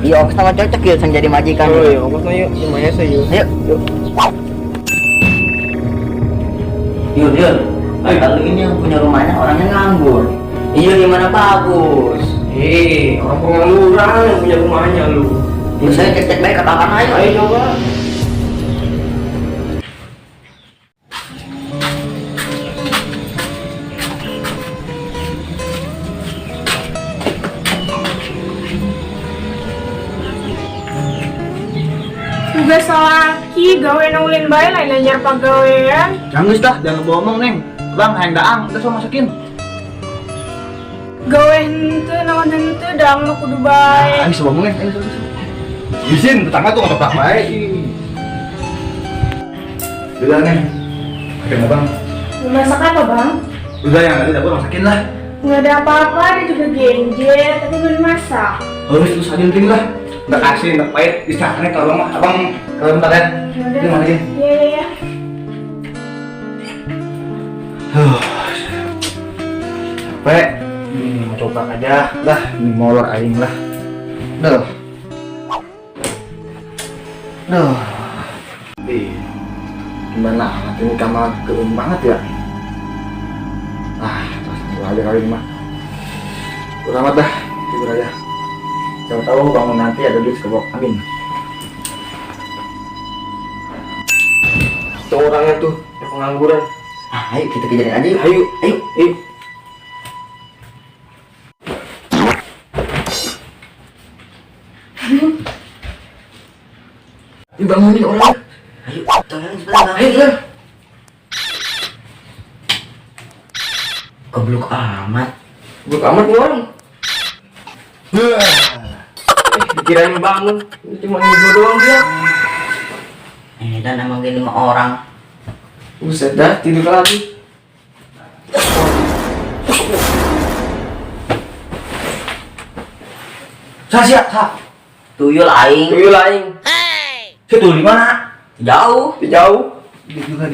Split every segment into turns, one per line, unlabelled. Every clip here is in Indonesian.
Iya, aku sama cocok yuk sang jadi majikan.
Oh iya, aku tuh yuk, lumayan sih yuk.
Ayo.
Yuk.
Yuk. Kalau ini yang punya rumahnya orangnya nganggur. Iya, gimana bagus?
Orang pengangguran yang punya rumahnya lu.
Ya saya cek baik katakan ayo.
Ayo coba.
Tugas laki gawe nulin bae lain nanyar pagawean.
Jangan dah, jangan bohong neng. Bang, hayang daang, kita sama masakin.
Gawe hente naon hente dang mah kudu bae.
Ayo coba neng, ayo coba. Izin, tetangga tuh nggak baik. Udah neng, pakai bang.
Mau masak apa bang?
Udah yang tadi dapur masakin lah.
Nggak ada apa-apa, dia juga genjer, tapi belum masak.
Harus terus aja penting lah. Nggak kasih, nggak pahit. Istirahatnya kalau mah, abang kalau bentar ya. Ini mana aja?
Iya.
Capek. Mau coba aja lah. Ini molor aing lah. Duh. Gimana amat ini kamar kering banget ya? Terus aja kali ini mah. Udah amat dah, tidur aja. Siapa tahu bangun nanti ada duit sekebok. Amin.
Itu orangnya tuh yang pengangguran.
Ayo kita kejarin aja yuk.
Ayo.
Dibangunin orang. Ayo, tolong sebentar bang. Ayo. Kebluk amat.
Belum amat nih orang. Dikirain bangun, cuma tidur doang dia.
Dan emang gini 5 orang.
Buset dah, tidur lagi.
Sa.
Tuyul aing.
Tuyul aing.
Situ di mana?
Jauh.
Jauh.
Juga.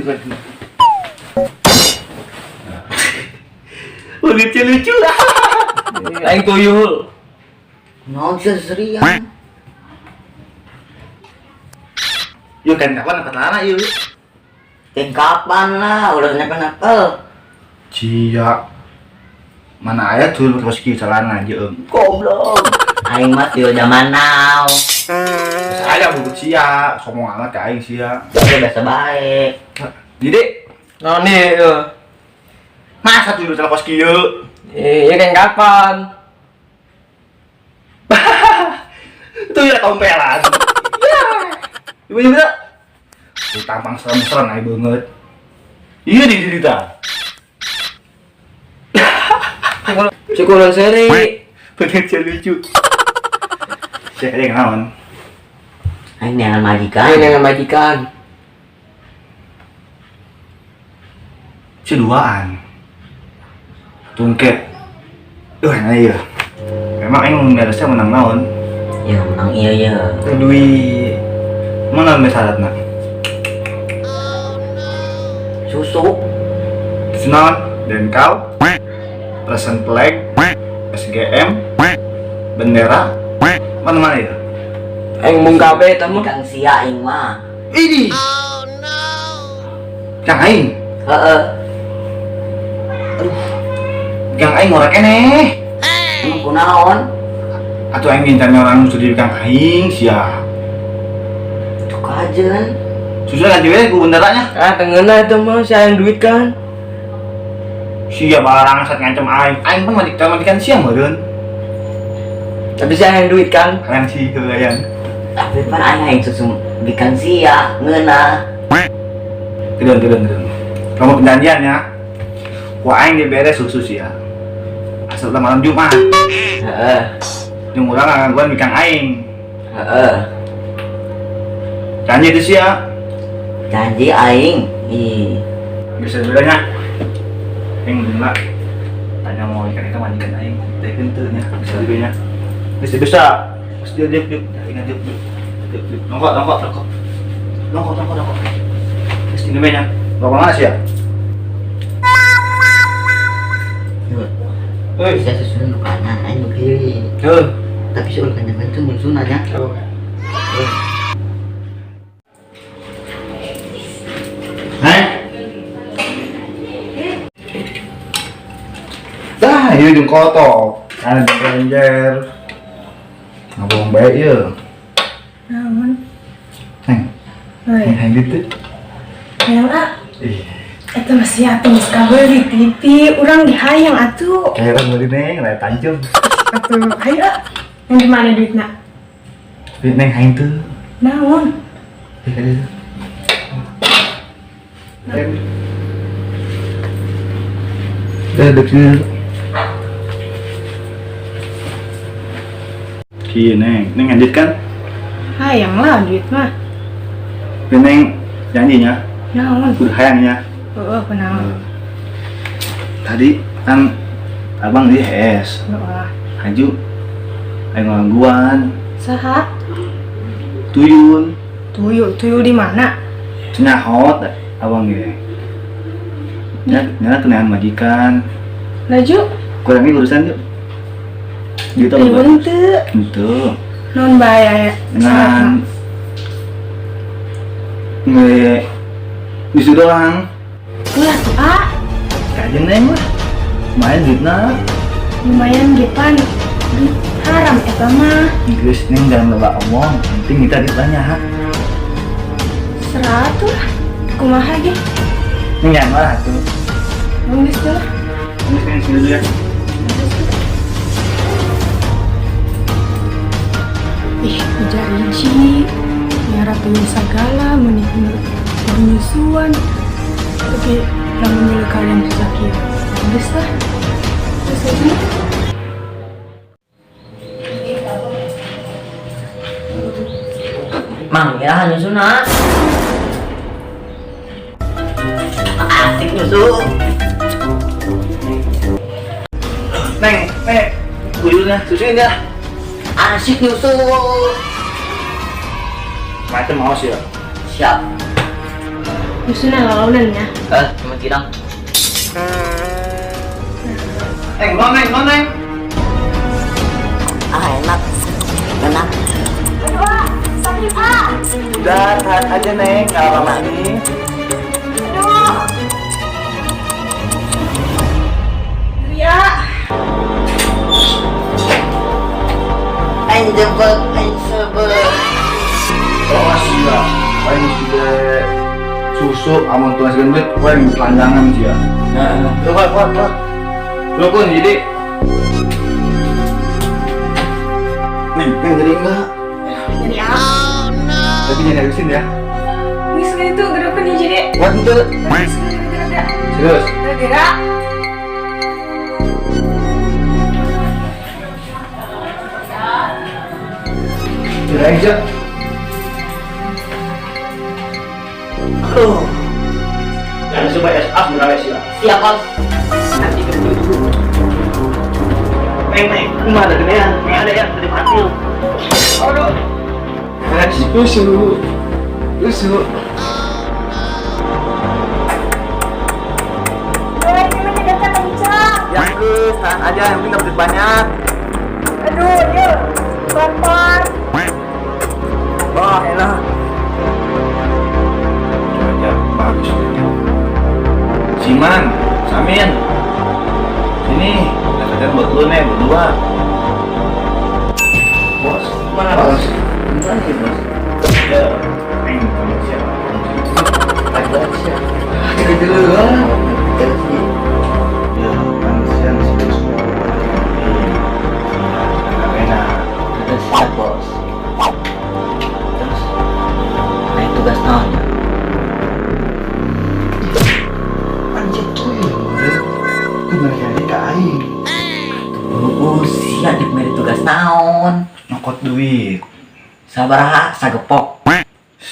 Lucu lah. Aing tuyul.
Mau serian.
Yuk kan kapan dapat lana yuk.
Kapan lah, udah nekel.
Cia. Mana ayat tuh terus ki celana aja
Goblok. Aing mah tuyul zaman now.
Saya buku cia, somong amat ke aing cia.
Udah biasa baik.
Jadi,
Nah nih,
masa tuh celana kos kieu?
ya kan kapan?
Itu ya kompelan. Ibu juga. Tampang serem-serem aja banget. Iya di cerita.
Syukuran seri.
Bener lucu. Saya ada yang naon.
Aing dengan majikan.
Aing dengan majikan.
Ceduaan. Tungkep. Nah iya. Memang aing beresnya menang naon.
Ya menang iya.
Duit. Mana syaratnya?
Susu.
Senon dan kau. Present flag. SGM. Bendera. Mana ya?
Aing mung kabeh tah mah.
Ikan sia aing mah.
Ini. Kang aing.
Heeh.
Kang aing ngorek eneh.
Emang kunaon?
Atau aing ngintanya orang sudah di Kang aing sia.
Cuk ajeun.
Susah kan juga ku benderanya.
Tengeuna itu mah sayang duit kan.
Sia barang saat ngancam aing. Aing pun majikan sia meureun.
Tapi sayang duit kan.
Kalian sih kalian.
Tapi pan aing susu ikan sia ngeunah.
Gedon. Kamu perjanjian ya. Wah aing diberes susu sia. Asal udah malam Jumat.
Heeh.
Yang urang ngangguan ikan aing.
Heeh.
Janji itu sia.
Janji aing. Ih.
Bisa bedanya. Aing enggak. Tanya mau ikan itu majikan aing. Teh kenteurnya bisa dibenya. Bisa. Terus dia ingat dia. Nongkok. Terus ini banyak. Bapak mana sih ya?
Bisa susun lu kanan aing nu kiri. tapi soal kenyang itu musuh nanya.
Hai. Dah, iya jeung kotor. Ada ranger. Ngabong baik ya.
Namun,
Neng,
oi,
neng gitu.
yang
Ih,
itu masih apa kabel di TV, orang dihayang atuh.
kayak orang beli neng, laya tancung.
Atuh, ayo yang di mana duitnya?
Beli neng hain tuh.
Namun,
Udah deket. Iya neng lanjut kan?
hayang lah duit mah.
Beli neng janjinya,
Namun,
udah hayangnya.
oh kenal.
Tadi kan abang di HES,
Wah,
haju, ayo ngangguan,
sahat.
tuyul,
Tuyul di mana?
cenahot, abang gitu. Nyala kenaan majikan,
Laju,
kurangnya urusan yuk. Gitu
tuyul
loh,
teu.
itu
Non bayar ya.
dengan nge bisu doang,
Ulah tuh
kajian neng lah, main duitna,
lumayan gepan. Haram eta mah.
Inggris neng jangan lupa omong, penting kita duit banyak.
100 lah. Kumaha ge?
Neng jangan marah tuh,
Nunggu tuh.
neng sini dulu ya.
Ih, ujar hiji. Nyara tuyul sagala menikmati penyusuan. Tapi namanya kalian susah kira. Geus lah. Terus aja.
Mang ya nyusuna. Asik nyusu.
Neng, tuyulnya, susuin ya.
Asik nyusu.
Macam mau sih ya.
Siap.
Nyusunnya lalaunan ya.
Cuma kira.
Neng.
Enak. Enak.
Udah, tahan aja neng, nggak lama nih.
Ria.
Anjebek, anjebek.
Oh iya, paling sudah susu, amun tuh ngasih duit, paling telanjangan sih ya.
Nah,
Kuat. Lu pun jadi. Neng jadi enggak?
Jadi apa?
Tapi jangan habisin ya.
Wis itu gerak nih jadi.
Kuat itu.
Gerak.
Serius.
Gerak.
Kira aja.
aduh.
Jangan coba SA berapa sih ya?
Siap, Bos. Nanti ketemu.
Neng, cuma ada gedean. Neng ada ya, dari mati. Aduh. Susu.
Ini datang kencang.
Yang tahan aja, yang penting dapat banyak.
Aduh, yuk. Bapak.
Wah, enak. Cuaca bagus. Siman, Samin. Sini, kita buat lu nih, berdua. Bos,
Mana,
bos?
Bos? Mana sih, Bos?
Ya, kamu siapa?
Ada siap. Jadi dulu lah. Terus sih.
Ya, kan siang sih. Enak.
Ada siap, Bos. Terus, naik tugas naon?
Anjir tuh ya. Gimana jadi Kak Aing?
Siap diberi tugas naon?
Nyokot duit.
Sabaraha sagepok.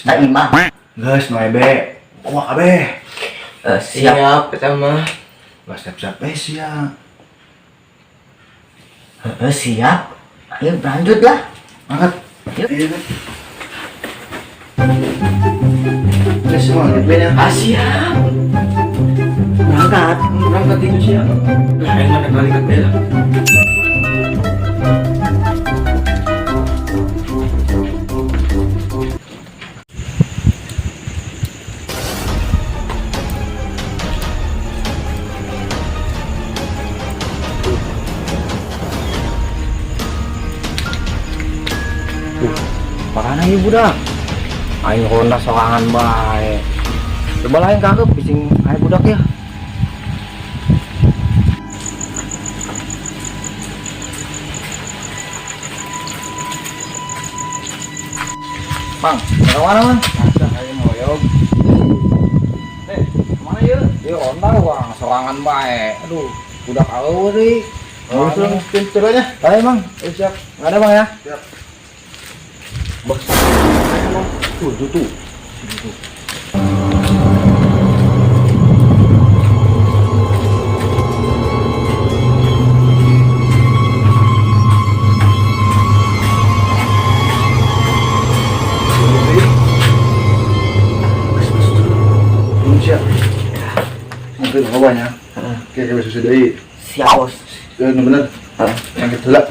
Tak imah.
Guys, no ebe. Kuah kabeh.
Siap pertama.
Gak siap-siap siap.
Siap. Ayo berlanjut lah.
Angkat.
Yuk.
Iya kan. Ini semua ebe-nya.
Siap. Berangkat itu siap.
Nah, yang mana kali ke bela?
Mana ieu budak? Aing honda sorangan bae. Coba lain kakep bising aya budak ya. Mang, ke mana mang? Asa aing moyog. Kemana ya? Ieu honda bang, sorangan bae. Aduh, budak eueuh deui.
Langsung pintu aja.
Ayo mang, siap. Nggak ada bang ya?
Siap.
Bos, tuh.
Siap. Mungkin bawahnya. Oke, kita sudah dari.
Siap bos.
Benar. Yang kita lah.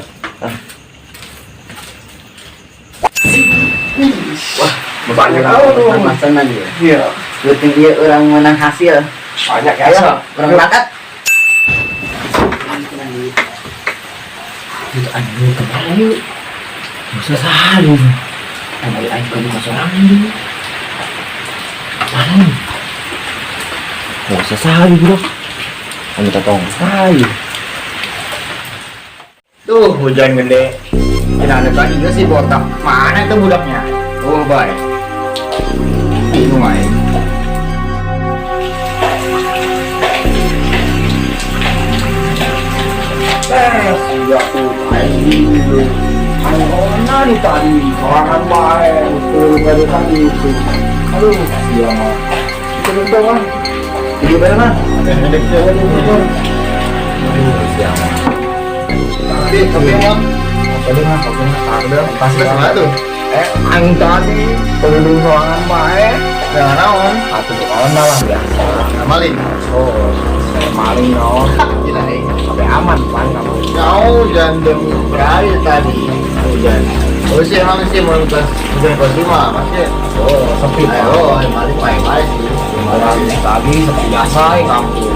Banyak kau tuh.
Pesanan dia.
Iya.
Penting dia orang menang hasil.
Banyak ya.
Ayo, orang berangkat. Aduh, kemana yuk? Masa sehari. Ayo ke rumah sorangan dulu. Mana nih? Masa sehari bro. Kami tolong. Ayo.
Tuh hujan gede. Tidak ada tadi juga sih botak. Mana itu budaknya? Oh baik. Ini main. Sejak tuh ayo. Ayo mana nih tadi? Sorangan baik. Tuh dari tadi itu. Aduh kasihan mah. Itu bang. Itu mana? Ada hedek dia. Aduh kasihan mah.
Tapi mau.
Tadi mah ada
Pasti sama tuh.
Aing tadi pelindung sorangan bae.
Jangan naon.
Atuh kawan malah biasa.
Maling.
Oh, saya maling naon.
Gila eh.
Sampai aman kan kamu.
Kau jandem kali tadi.
Hujan.
Oh sih emang sih mau bukan kostum mah masih.
Oh, sepi.
Ayo, maling main sih.
Orang tadi seperti biasa ya kampung.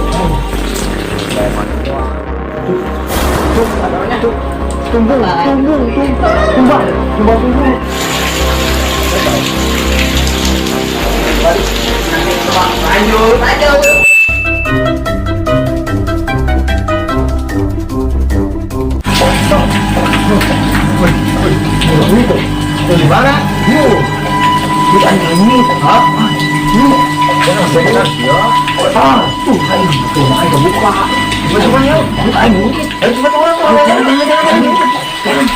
Saya maling doang. Tuh, adanya tuh. Tumbang.
Lanjut.
Tuh di mana? Bukan ini, apa? Jangan benar ya. Tuh, ayo, tuh, ayo kebuka. Coba ya, ayo mungkin. Ayo cepat orang. Jangan.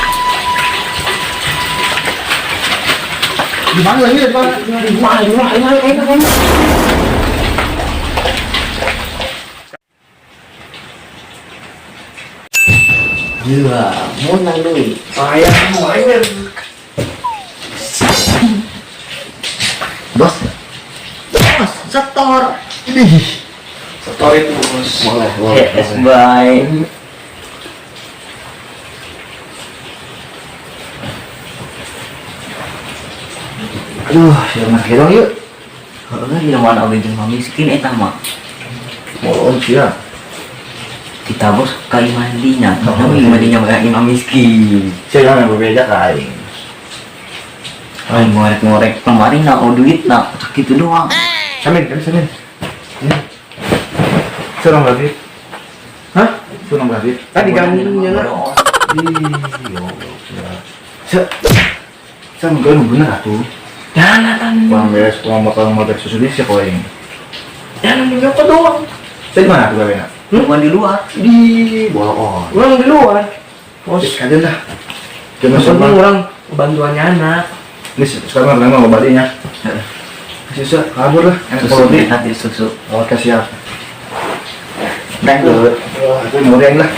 Di mana lagi? Di mana?
Gila, mau nanglui.
Sayang main.
Bos, setor.
Setor itu bos.
Yes, bye. Aduh, jangan kira yuk. Kalau nggak di mana abis cuma miskin eta mah.
Mau sih ya.
Kita bos kali mandinya, tapi mandinya kayak imam miskin.
Saya yang berbeda kain.
Ay, ngorek-ngorek kemarin nak duit nak gitu doang.
Samin. Surang berarti. Hah? Surang berarti.
Tadi gantinya lah.
Saya mungkin bener atuh.
Jangan.
Bang beres, bakal mau susu di siapa yang?
Jangan nyokot doang.
Saya di mana tuh kalian?
Bukan di luar.
Di bolong.
Orang di luar. Bos.
Kalian dah.
Yang
Cuma
penting orang bantuannya anak.
Ini sekarang lama mau badinya. Sisa kabur lah. Yang
Susu
kalau di.
nanti susu.
Oke siap.
Lanjut.
Wah, itu ngoreng lah.